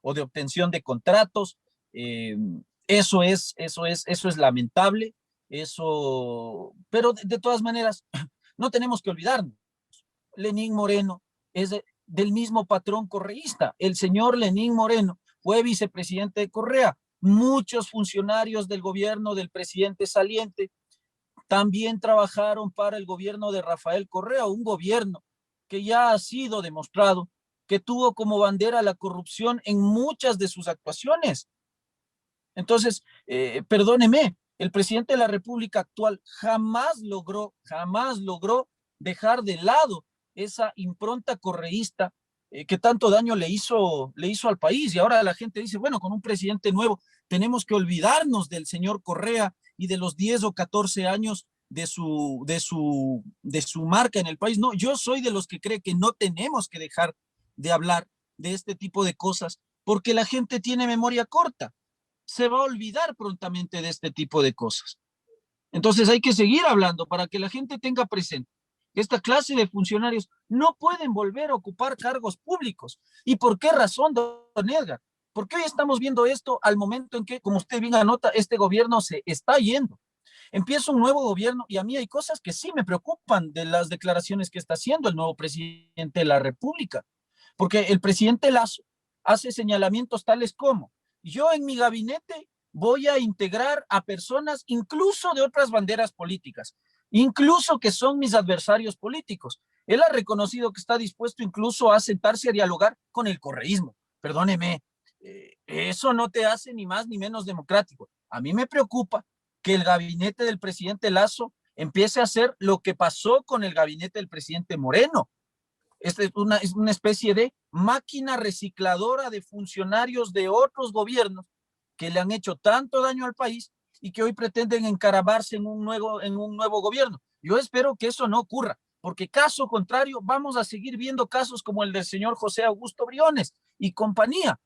o de obtención de contratos. Eso es lamentable, pero de todas maneras, no tenemos que olvidarnos. Lenín Moreno es del mismo patrón correísta. El señor Lenín Moreno fue vicepresidente de Correa. Muchos funcionarios del gobierno del presidente saliente también trabajaron para el gobierno de Rafael Correa, un gobierno que ya ha sido demostrado que tuvo como bandera la corrupción en muchas de sus actuaciones. Entonces, perdóneme, el presidente de la República actual jamás logró dejar de lado esa impronta correísta que tanto daño le hizo al país. Y ahora la gente dice, bueno, con un presidente nuevo tenemos que olvidarnos del señor Correa y de los 10 o 14 años de su marca en el país. No, yo soy de los que cree que no tenemos que dejar de hablar de este tipo de cosas porque la gente tiene memoria corta. Se va a olvidar prontamente de este tipo de cosas. Entonces hay que seguir hablando para que la gente tenga presente que esta clase de funcionarios no pueden volver a ocupar cargos públicos. ¿Y por qué razón, don Edgar? Porque hoy estamos viendo esto al momento en que, como usted bien anota, este gobierno se está yendo. Empieza un nuevo gobierno y a mí hay cosas que sí me preocupan de las declaraciones que está haciendo el nuevo presidente de la República. Porque el presidente Lasso hace señalamientos tales como: yo en mi gabinete voy a integrar a personas incluso de otras banderas políticas, incluso que son mis adversarios políticos. Él ha reconocido que está dispuesto incluso a sentarse a dialogar con el correísmo. Perdóneme, eso no te hace ni más ni menos democrático. A mí me preocupa que el gabinete del presidente Lasso empiece a hacer lo que pasó con el gabinete del presidente Moreno. Esta es una especie de máquina recicladora de funcionarios de otros gobiernos que le han hecho tanto daño al país y que hoy pretenden encaramarse en un nuevo gobierno. Yo espero que eso no ocurra, porque caso contrario vamos a seguir viendo casos como el del señor José Augusto Briones y compañía.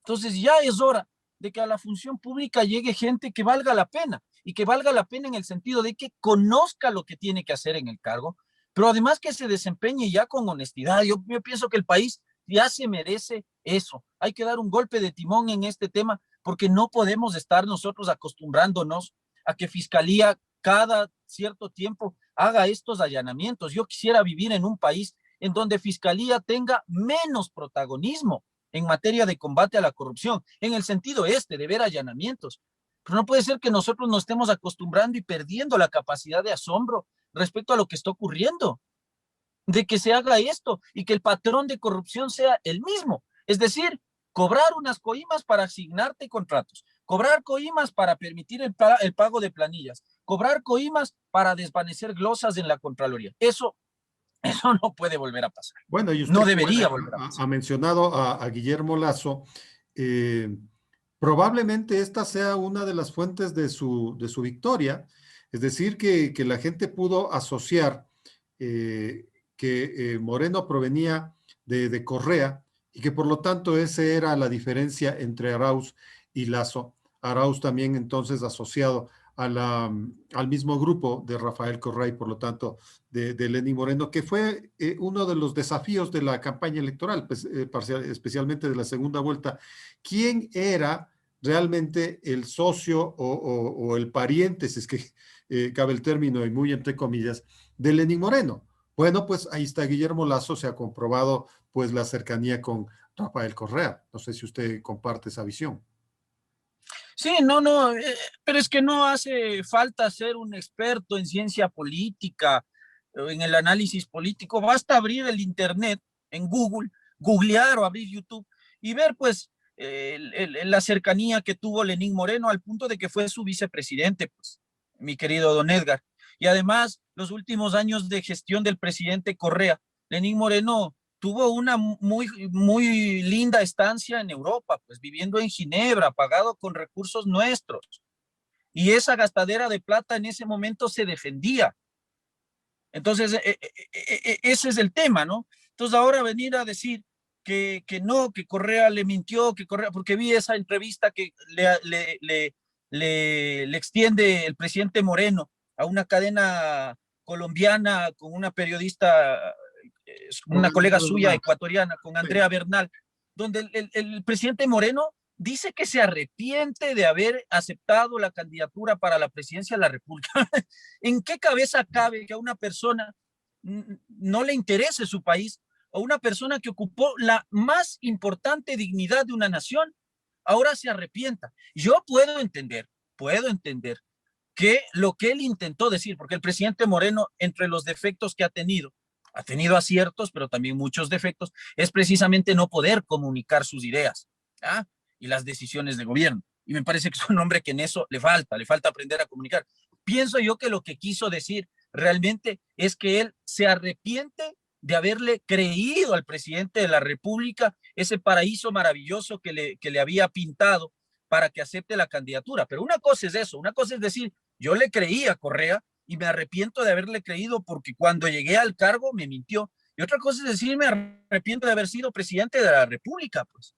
Entonces ya es hora de que a la función pública llegue gente que valga la pena, y que valga la pena en el sentido de que conozca lo que tiene que hacer en el cargo, pero además que se desempeñe ya con honestidad. Yo pienso que el país ya se merece eso. Hay que dar un golpe de timón en este tema, porque no podemos estar nosotros acostumbrándonos a que Fiscalía cada cierto tiempo haga estos allanamientos. Yo quisiera vivir en un país en donde Fiscalía tenga menos protagonismo en materia de combate a la corrupción, en el sentido de ver allanamientos. Pero no puede ser que nosotros nos estemos acostumbrando y perdiendo la capacidad de asombro respecto a lo que está ocurriendo, de que se haga esto y que el patrón de corrupción sea el mismo. Es decir, cobrar unas coimas para asignarte contratos, cobrar coimas para permitir el pago de planillas, cobrar coimas para desvanecer glosas en la Contraloría. Eso no puede volver a pasar. Bueno, y usted no debería volver a pasar. Ha mencionado a Guillermo Lasso. Probablemente esta sea una de las fuentes de su victoria, es decir, que la gente pudo asociar que Moreno provenía de Correa y que por lo tanto esa era la diferencia entre Arauz y Lasso. Arauz también entonces asociado al mismo grupo de Rafael Correa y por lo tanto de Lenín Moreno, que fue uno de los desafíos de la campaña electoral, pues, especialmente de la segunda vuelta. ¿Quién era realmente el socio o el pariente, si es que cabe el término y muy entre comillas, de Lenín Moreno? Bueno, pues ahí está Guillermo Lasso, se ha comprobado pues la cercanía con Rafael Correa. No sé si usted comparte esa visión. Sí, pero es que no hace falta ser un experto en ciencia política, en el análisis político. Basta abrir el internet en Google, googlear o abrir YouTube y ver pues la cercanía que tuvo Lenín Moreno al punto de que fue su vicepresidente, pues, mi querido don Edgar. Y además, los últimos años de gestión del presidente Correa, Lenín Moreno tuvo una muy linda estancia en Europa, pues viviendo en Ginebra, pagado con recursos nuestros. Y esa gastadera de plata en ese momento se defendía. Entonces, ese es el tema, ¿no? Entonces, ahora venir a decir que no, que Correa le mintió, que Correa, porque vi esa entrevista que le extiende el presidente Moreno a una cadena colombiana con una periodista, una colega suya ecuatoriana, con Andrea Bernal, donde el presidente Moreno dice que se arrepiente de haber aceptado la candidatura para la presidencia de la República. ¿En qué cabeza cabe que a una persona no le interese su país, a una persona que ocupó la más importante dignidad de una nación, ahora se arrepienta? Yo puedo entender que lo que él intentó decir, porque el presidente Moreno, entre los defectos que ha tenido aciertos, pero también muchos defectos, es precisamente no poder comunicar sus ideas, ¿ah? Y las decisiones de gobierno. Y me parece que es un hombre que en eso le falta aprender a comunicar. Pienso yo que lo que quiso decir realmente es que él se arrepiente de haberle creído al presidente de la República ese paraíso maravilloso que le había pintado para que acepte la candidatura. Pero una cosa es eso, una cosa es decir, yo le creí a Correa y me arrepiento de haberle creído porque cuando llegué al cargo me mintió. Y otra cosa es decir, me arrepiento de haber sido presidente de la República, pues.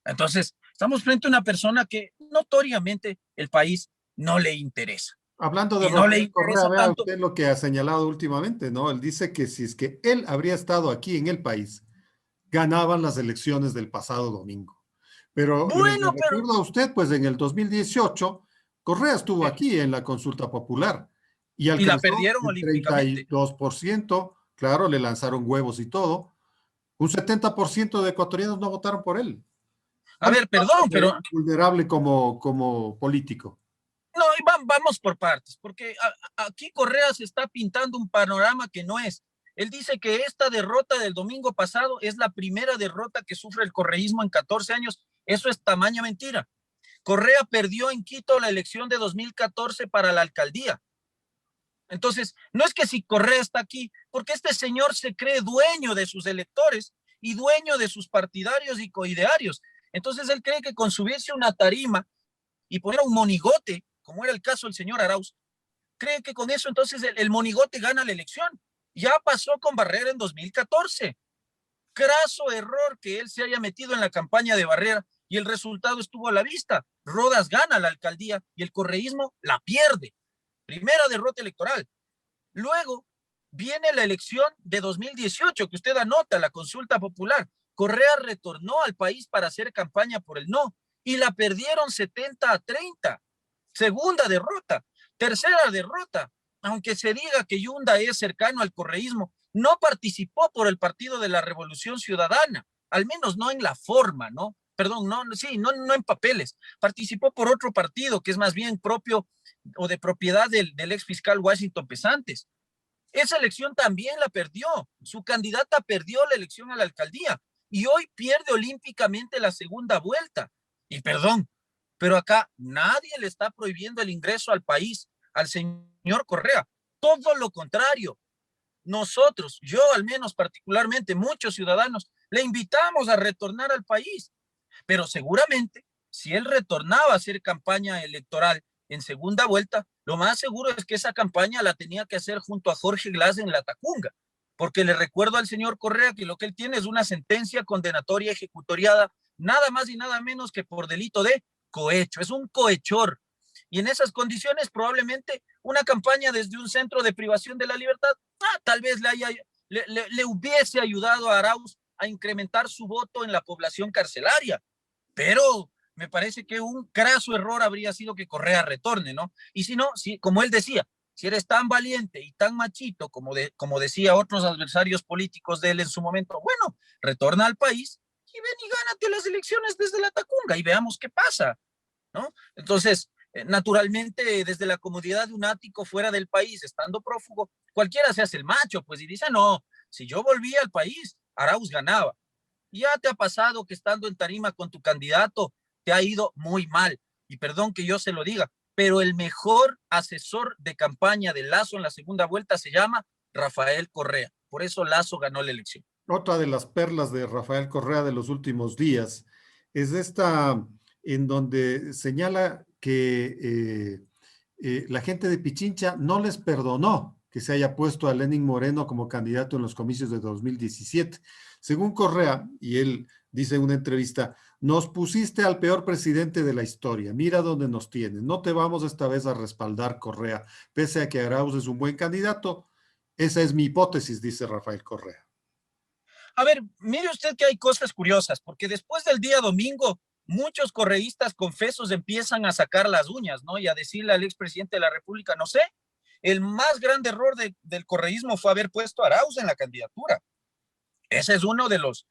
Entonces, estamos frente a una persona que notoriamente el país no le interesa. Hablando de Y no le Rafael Correa, interesa vea tanto. usted lo que ha señalado últimamente, ¿no? Él dice que si es que él habría estado aquí en el país, ganaban las elecciones del pasado domingo. Pero le Bueno, pero. recuerdo a usted, pues en el 2018, Correa estuvo Sí, aquí en la consulta popular y y la alcanzó perdieron el olímpicamente. 32%, claro, le lanzaron huevos y todo. Un 70% de ecuatorianos no votaron por él. A ¿Cuánto ver, está perdón, pero vulnerable como político? no, vamos por partes, porque aquí Correa se está pintando un panorama que no es. Él dice que esta derrota del domingo pasado es la primera derrota que sufre el correísmo en 14 años. Eso es tamaña mentira. Correa perdió en Quito la elección de 2014 para la alcaldía. Entonces, no es que si Correa está aquí, porque este señor se cree dueño de sus electores y dueño de sus partidarios y coidearios. Entonces, él cree que con subirse una tarima y poner un monigote, como era el caso del señor Arauz, cree que con eso entonces el monigote gana la elección. Ya pasó con Barrera en 2014. Craso error que él se haya metido en la campaña de Barrera y el resultado estuvo a la vista. Rodas gana la alcaldía y el correísmo la pierde. Primera derrota electoral. Luego viene la elección de 2018 que usted anota, la consulta popular. Correa retornó al país para hacer campaña por el no y la perdieron 70-30. Segunda derrota. Tercera derrota. Aunque se diga que Yunda es cercano al correísmo, no participó por el Partido de la Revolución Ciudadana, al menos no en la forma, ¿no? Perdón, no, sí, no en papeles. Participó por otro partido que es más bien propio o de propiedad del ex fiscal Washington Pesantes. Esa elección también la perdió. Su candidata perdió la elección a la alcaldía y hoy pierde olímpicamente la segunda vuelta. Y perdón, pero acá nadie le está prohibiendo el ingreso al país al señor Correa. Todo lo contrario. Nosotros, yo al menos particularmente, muchos ciudadanos, le invitamos a retornar al país. Pero seguramente, si él retornaba a hacer campaña electoral en segunda vuelta, lo más seguro es que esa campaña la tenía que hacer junto a Jorge Glass en la Tacunga, porque le recuerdo al señor Correa que lo que él tiene es una sentencia condenatoria ejecutoriada, nada más y nada menos que por delito de cohecho, es un cohechor. Y en esas condiciones probablemente una campaña desde un centro de privación de la libertad, tal vez le hubiese ayudado a Arauz a incrementar su voto en la población carcelaria, pero me parece que un craso error habría sido que Correa retorne, ¿no? Y si no, si, como él decía, si eres tan valiente y tan machito como decía otros adversarios políticos de él en su momento, bueno, retorna al país y ven y gánate las elecciones desde la Tacunga y veamos qué pasa, ¿no? Entonces, naturalmente, desde la comodidad de un ático fuera del país, estando prófugo, cualquiera se hace el macho, pues, y dice, no, si yo volvía al país, Arauz ganaba. Ya te ha pasado que estando en tarima con tu candidato te ha ido muy mal. Y perdón que yo se lo diga, pero el mejor asesor de campaña de Lazo en la segunda vuelta se llama Rafael Correa. Por eso Lazo ganó la elección. Otra de las perlas de Rafael Correa de los últimos días es esta en donde señala que la gente de Pichincha no les perdonó que se haya puesto a Lenín Moreno como candidato en los comicios de 2017. Según Correa, y él dice en una entrevista, nos pusiste al peor presidente de la historia, mira dónde nos tienes, no te vamos esta vez a respaldar, Correa, pese a que Arauz es un buen candidato. Esa es mi hipótesis, dice Rafael Correa. A ver, mire usted que hay cosas curiosas, porque después del día domingo, muchos correístas confesos empiezan a sacar las uñas, ¿no? Y a decirle al expresidente de la República, no sé, el más grande error del correísmo fue haber puesto a Arauz en la candidatura. Ese es uno de los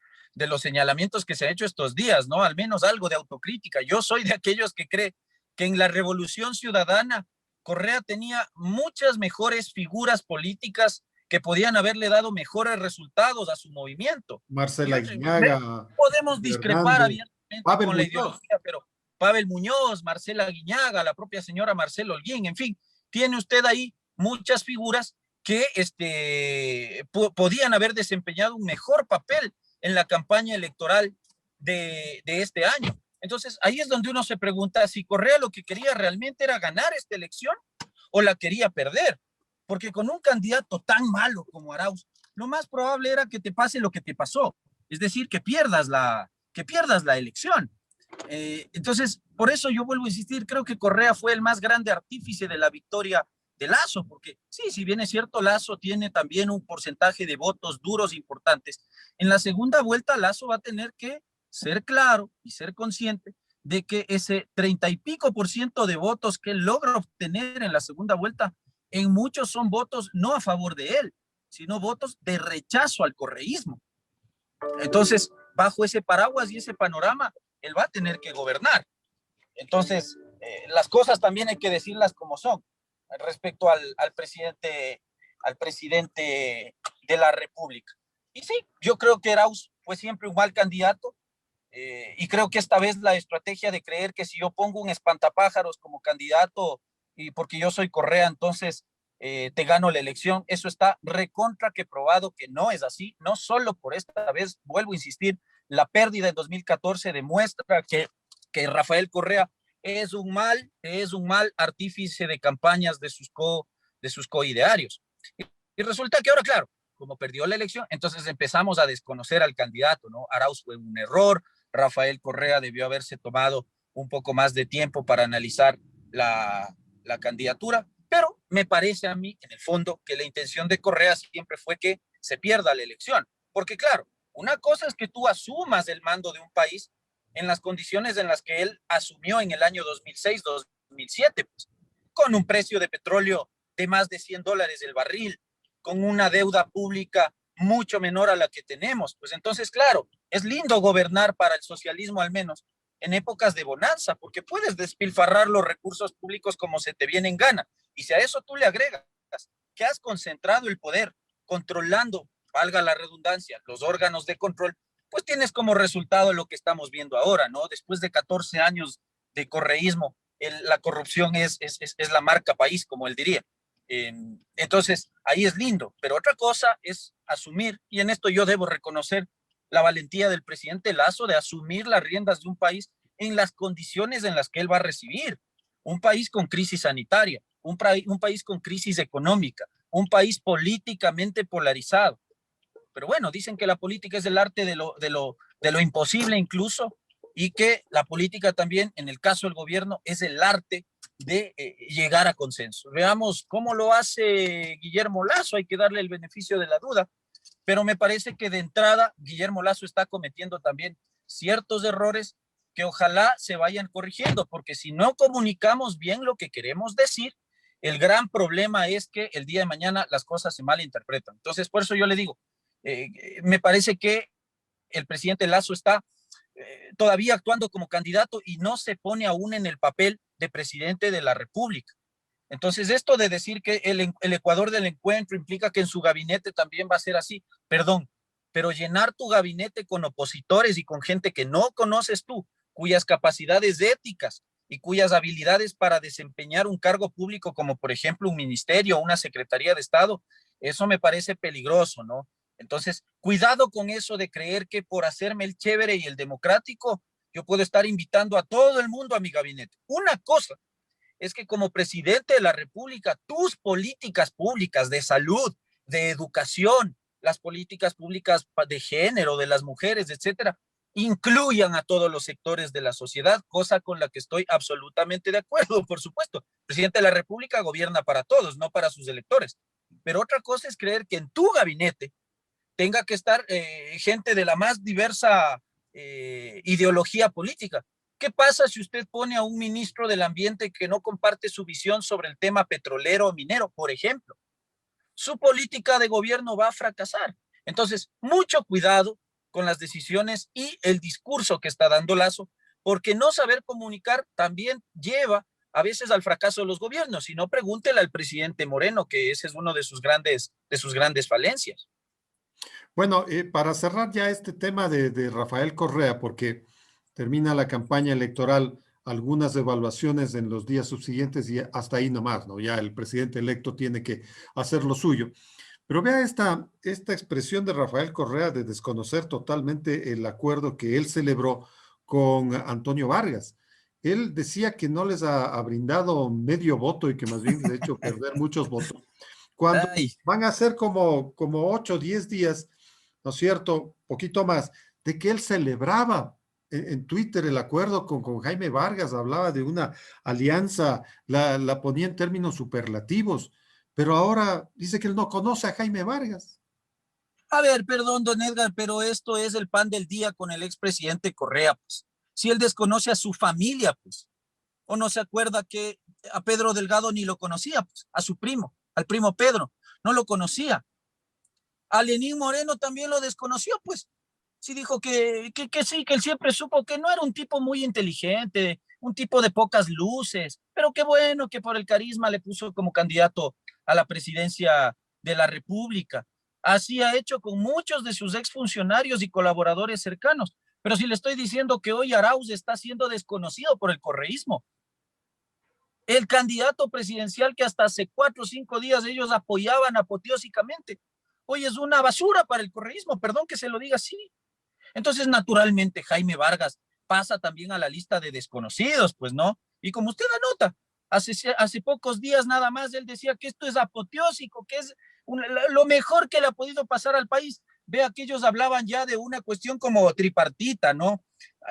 señalamientos que se ha hecho estos días, ¿no? Al menos algo de autocrítica. Yo soy de aquellos que cree que en la Revolución Ciudadana Correa tenía muchas mejores figuras políticas que podían haberle dado mejores resultados a su movimiento. Marcela Guiñaga, Podemos discrepar Hernández, abiertamente Pavel con la Muñoz. ideología, pero Pavel Muñoz, Marcela Guiñaga, la propia señora Marcelo Holguín, en fin, tiene usted ahí muchas figuras que podían haber desempeñado un mejor papel en la campaña electoral de este año. Entonces, ahí es donde uno se pregunta si Correa lo que quería realmente era ganar esta elección o la quería perder. Porque con un candidato tan malo como Arauz, lo más probable era que te pase lo que te pasó. Es decir, que pierdas la elección. Entonces, por eso yo vuelvo a insistir, creo que Correa fue el más grande artífice de la victoria de Lazo, porque sí, si bien es cierto, Lazo tiene también un porcentaje de votos duros importantes. En la segunda vuelta, Lazo va a tener que ser claro y ser consciente de que ese 30 y pico% de votos que él logra obtener en la segunda vuelta, en muchos son votos no a favor de él, sino votos de rechazo al correísmo. Entonces, bajo ese paraguas y ese panorama, él va a tener que gobernar. Entonces, las cosas también hay que decirlas como son respecto al presidente de la República. Y sí, yo creo que Arauz fue siempre un mal candidato, y creo que esta vez la estrategia de creer que si yo pongo un espantapájaros como candidato y porque yo soy Correa, entonces te gano la elección, eso está recontra que probado que no es así. No solo por esta vez, vuelvo a insistir, la pérdida en 2014 demuestra que Rafael Correa es un mal artífice de campañas de sus coidearios. Y resulta que ahora, claro, como perdió la elección, entonces empezamos a desconocer al candidato, ¿no? Arauz fue un error, Rafael Correa debió haberse tomado un poco más de tiempo para analizar la candidatura, pero me parece a mí, en el fondo, que la intención de Correa siempre fue que se pierda la elección, porque claro, una cosa es que tú asumas el mando de un país en las condiciones en las que él asumió en el año 2006-2007, pues, con un precio de petróleo de más de $100 el barril, con una deuda pública mucho menor a la que tenemos. Pues entonces, claro, es lindo gobernar para el socialismo al menos en épocas de bonanza, porque puedes despilfarrar los recursos públicos como se te viene en gana. Y si a eso tú le agregas que has concentrado el poder controlando, valga la redundancia, los órganos de control, pues tienes como resultado lo que estamos viendo ahora, ¿no? Después de 14 años de correísmo, la corrupción es la marca país, como él diría. Entonces, ahí es lindo, pero otra cosa es asumir, y en esto yo debo reconocer la valentía del presidente Lazo de asumir las riendas de un país en las condiciones en las que él va a recibir. Un país con crisis sanitaria, un país con crisis económica, un país políticamente polarizado. Pero bueno, dicen que la política es el arte de lo imposible incluso, y que la política también, en el caso del gobierno, es el arte de llegar a consenso. Veamos cómo lo hace Guillermo Lazo, hay que darle el beneficio de la duda, pero me parece que de entrada Guillermo Lazo está cometiendo también ciertos errores que ojalá se vayan corrigiendo, porque si no comunicamos bien lo que queremos decir, el gran problema es que el día de mañana las cosas se malinterpretan. Entonces, por eso yo le digo, me parece que el presidente Lazo está todavía actuando como candidato y no se pone aún en el papel de presidente de la República. Entonces, esto de decir que el Ecuador del encuentro implica que en su gabinete también va a ser así, perdón, pero llenar tu gabinete con opositores y con gente que no conoces tú, cuyas capacidades éticas y cuyas habilidades para desempeñar un cargo público, como por ejemplo un ministerio o una secretaría de Estado, eso me parece peligroso, ¿no? Entonces, cuidado con eso de creer que por hacerme el chévere y el democrático, yo puedo estar invitando a todo el mundo a mi gabinete. Una cosa es que como presidente de la República, tus políticas públicas de salud, de educación, las políticas públicas de género, de las mujeres, etcétera, incluyan a todos los sectores de la sociedad, cosa con la que estoy absolutamente de acuerdo, por supuesto. El presidente de la República gobierna para todos, no para sus electores. Pero otra cosa es creer que en tu gabinete tenga que estar gente de la más diversa ideología política. ¿Qué pasa si usted pone a un ministro del Ambiente que no comparte su visión sobre el tema petrolero o minero, por ejemplo? Su política de gobierno va a fracasar. Entonces, mucho cuidado con las decisiones y el discurso que está dando Lazo, porque no saber comunicar también lleva a veces al fracaso de los gobiernos. Si no, pregúntele al presidente Moreno, que ese es uno de sus grandes falencias. Bueno, para cerrar ya este tema de Rafael Correa, porque termina la campaña electoral, algunas evaluaciones en los días subsiguientes y hasta ahí nomás, ¿no? Ya el presidente electo tiene que hacer lo suyo. Pero vea esta expresión de Rafael Correa de desconocer totalmente el acuerdo que él celebró con Antonio Vargas. Él decía que no les ha brindado medio voto y que más bien les ha hecho perder muchos votos. Cuando Ay, van a ser como 8 o 10 días, ¿no es cierto? Poquito más, de que él celebraba en Twitter el acuerdo con Jaime Vargas, hablaba de una alianza, la ponía en términos superlativos, pero ahora dice que él no conoce a Jaime Vargas. a ver, perdón, don Edgar, pero esto es el pan del día con el expresidente Correa, pues. Si él desconoce a su familia, pues, o no se acuerda que a Pedro Delgado ni lo conocía, pues, a su primo, al primo Pedro, no lo conocía. A Lenín Moreno también lo desconoció, pues. Sí dijo que sí, que él siempre supo que no era un tipo muy inteligente, un tipo de pocas luces, pero qué bueno que por el carisma le puso como candidato a la presidencia de la República. Así ha hecho con muchos de sus exfuncionarios y colaboradores cercanos. Pero si le estoy diciendo que hoy Arauz está siendo desconocido por el correísmo, el candidato presidencial que hasta hace 4 o 5 días ellos apoyaban apoteósicamente, hoy es una basura para el correísmo, perdón que se lo diga así. Entonces, naturalmente, Jaime Vargas pasa también a la lista de desconocidos, pues, ¿no? Y como usted anota, hace pocos días nada más él decía que esto es apoteósico, que es lo mejor que le ha podido pasar al país. Vea que ellos hablaban ya de una cuestión como tripartita, ¿no?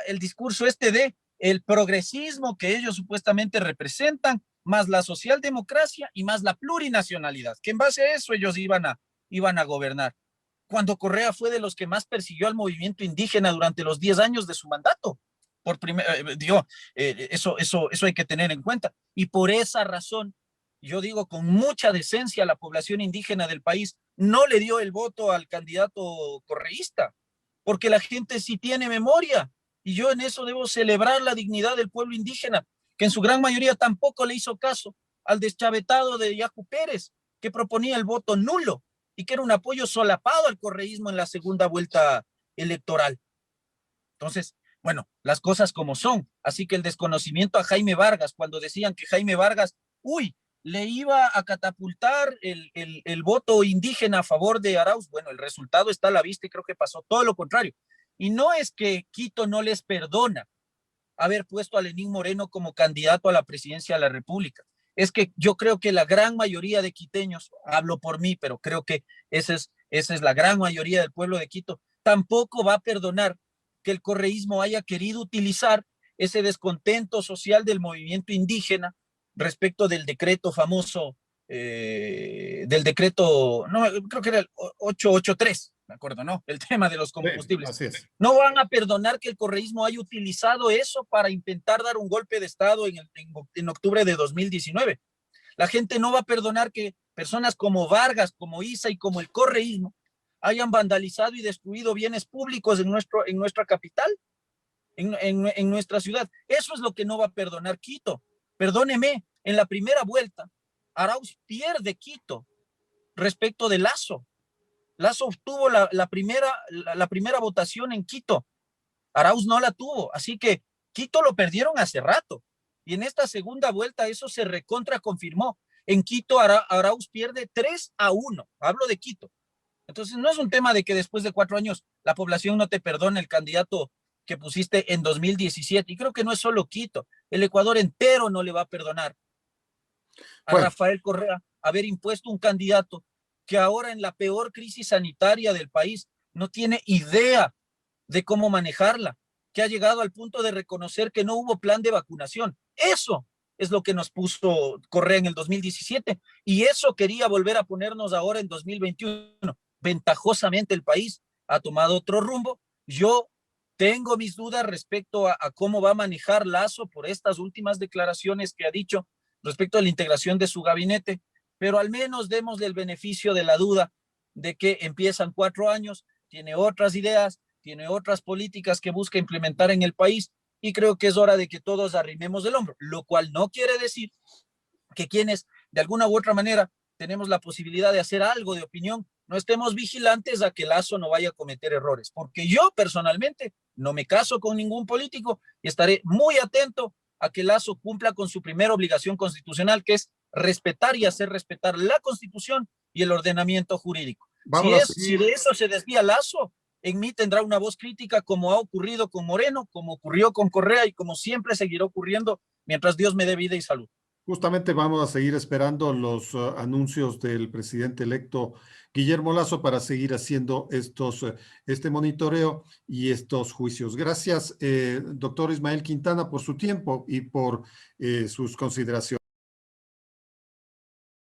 El discurso este de el progresismo que ellos supuestamente representan, más la socialdemocracia y más la plurinacionalidad, que en base a eso ellos iban a gobernar cuando Correa fue de los que más persiguió al movimiento indígena durante los 10 años de su mandato. Digo, eso hay que tener en cuenta. Y por esa razón, yo digo con mucha decencia, la población indígena del país no le dio el voto al candidato correísta, porque la gente sí tiene memoria. Y yo en eso debo celebrar la dignidad del pueblo indígena, que en su gran mayoría tampoco le hizo caso al deschavetado de Yacu Pérez, que proponía el voto nulo y que era un apoyo solapado al correísmo en la segunda vuelta electoral. Entonces, bueno, las cosas como son. Así que el desconocimiento a Jaime Vargas, cuando decían que Jaime Vargas, uy, le iba a catapultar el voto indígena a favor de Arauz, bueno, el resultado está a la vista y creo que pasó todo lo contrario. Y no es que Quito no les perdona haber puesto a Lenín Moreno como candidato a la presidencia de la República. Es que yo creo que la gran mayoría de quiteños, hablo por mí, pero creo que esa es la gran mayoría del pueblo de Quito, tampoco va a perdonar que el correísmo haya querido utilizar ese descontento social del movimiento indígena respecto del decreto famoso, del decreto, no, creo que era el 883, me acuerdo, ¿no? El tema de los Sí, combustibles. así es. No van a perdonar que el correísmo haya utilizado eso para intentar dar un golpe de Estado en octubre de 2019. La gente no va a perdonar que personas como Vargas, como Isa y como el correísmo hayan vandalizado y destruido bienes públicos en nuestra capital, en nuestra ciudad. Eso es lo que no va a perdonar Quito. Perdóneme, en la primera vuelta, Arauz pierde Quito respecto de Lazo. Lazo obtuvo la primera votación en Quito. Arauz no la tuvo, así que Quito lo perdieron hace rato. Y en esta segunda vuelta eso se recontra confirmó. En Quito Arauz pierde 3-1. Hablo de Quito. Entonces no es un tema de que después de 4 años la población no te perdone el candidato que pusiste en 2017. Y creo que no es solo Quito. El Ecuador entero no le va a perdonar a Bueno, Rafael Correa haber impuesto un candidato que ahora en la peor crisis sanitaria del país no tiene idea de cómo manejarla, que ha llegado al punto de reconocer que no hubo plan de vacunación. Eso es lo que nos puso Correa en el 2017 y eso quería volver a ponernos ahora en 2021. ventajosamente el país ha tomado otro rumbo. Yo tengo mis dudas respecto a cómo va a manejar Lasso por estas últimas declaraciones que ha dicho respecto a la integración de su gabinete, pero al menos démosle el beneficio de la duda de que empiezan 4 años, tiene otras ideas, tiene otras políticas que busca implementar en el país y creo que es hora de que todos arrimemos el hombro, lo cual no quiere decir que quienes de alguna u otra manera tenemos la posibilidad de hacer algo de opinión, no estemos vigilantes a que Lasso no vaya a cometer errores, porque yo personalmente no me caso con ningún político y estaré muy atento a que Lasso cumpla con su primera obligación constitucional, que es respetar y hacer respetar la Constitución y el ordenamiento jurídico. Vamos a Si seguir. de eso se desvía Lasso, en mí tendrá una voz crítica como ha ocurrido con Moreno, como ocurrió con Correa y como siempre seguirá ocurriendo mientras Dios me dé vida y salud. Justamente vamos a seguir esperando los anuncios del presidente electo Guillermo Lasso para seguir haciendo este monitoreo y estos juicios. Gracias, doctor Ismael Quintana, por su tiempo y por sus consideraciones.